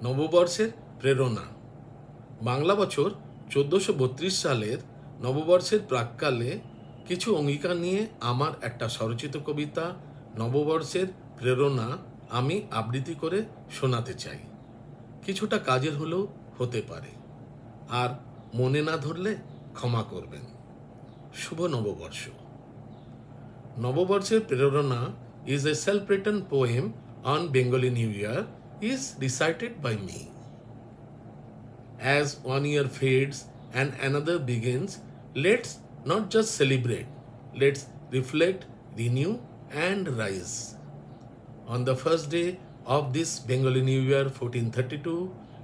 নববর্ষের প্রেরণা। বাংলা বছর 1432 সালের নববর্ষের প্রাক্কালে কিছু অঙ্গীকার নিয়ে আমার একটা স্বরচিত কবিতা নববর্ষের প্রেরণা আমি আবৃত্তি করে শোনাতে চাই। কিছুটা কাজের হলেও হতে পারে, আর মনে না ধরলে ক্ষমা করবেন। শুভ নববর্ষ। নববর্ষের প্রেরণা is a self-written poem on Bengali New Year is recited by me. As one year fades and another begins, let's not just celebrate, let's reflect, renew and rise. On the first day of this Bengali New Year 1432,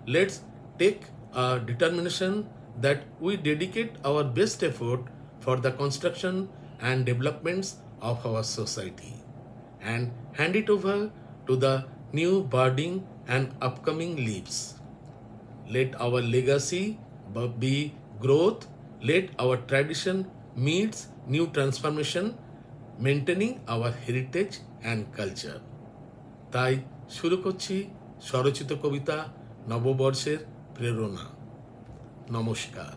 let's take a determination that we dedicate our best effort for the construction and developments of our society and hand it over to the new budding and upcoming leaves. Let our legacy be growth, let our tradition meets new transformation, maintaining our heritage and culture. তাই শুরু করছি স্বরচিত কবিতা নববর্ষের প্রেরণা। নমস্কার।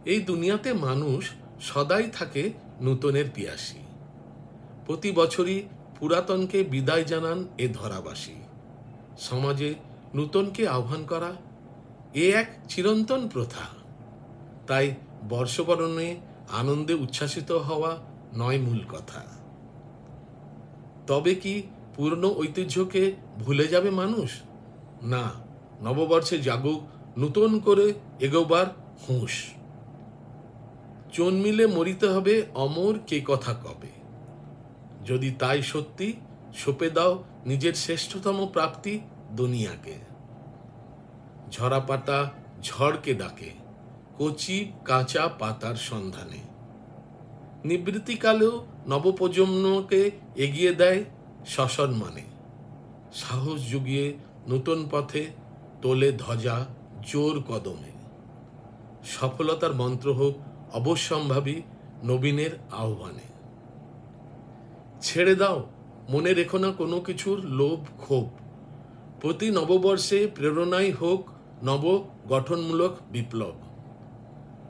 এই দুনিয়াতে মানুষ সদাই থাকে নূতনের পিয়াসী। প্রতি বছরই পুরাতনকে বিদায় জানান এ ধরাবাসী। সমাজে নূতনকে আহ্বান করা এ এক চিরন্তন প্রথা। তাই বর্ষবরণে আনন্দে উচ্ছ্বাসিত হওয়া নয় মূল কথা। তবে কি পুরনো ঐতিহ্যকে ভুলে যাবে মানুষ? না, নববর্ষে জাগুক নূতন করে এগোবার হুঁশ। জন্মিলে মরিতে হবে অমর কে কথা কবে। যদি তাই সত্যি, সঁপে দাও নিজের শ্রেষ্ঠতম প্রাপ্তি দুনিয়াকে। ঝরা পাতা ঝড়কে ডাকে, কচি কাঁচা পাতার সন্ধানে। নিবৃত্তিকালেও নবপ্রজন্মকে এগিয়ে দেয় সসম্মানে। সাহস জুগিয়ে নূতন পথে তোলে ধ্বজা জোর কদমে। সফলতার মন্ত্র হোক অবশ্যম্ভাবী নবীনের আহ্বানে। ছেড়ে দাও, মনে রেখো না কোনো কিছুর লোভ ক্ষোভ। প্রতি নববর্ষে প্রেরণাই হোক নব গঠনমূলক বিপ্লব।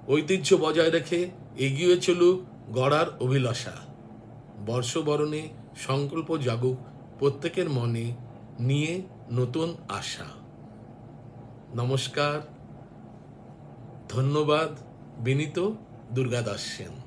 ঐতিহ্য বজায় রেখে এগিয়ে চলুক গড়ার অভিলাষা। বর্ষবরণে সংকল্প জাগুক প্রত্যেকের মনে, নিয়ে নতুন আশা। নমস্কার, ধন্যবাদ। বিনীত দুর্গাদাস সেন।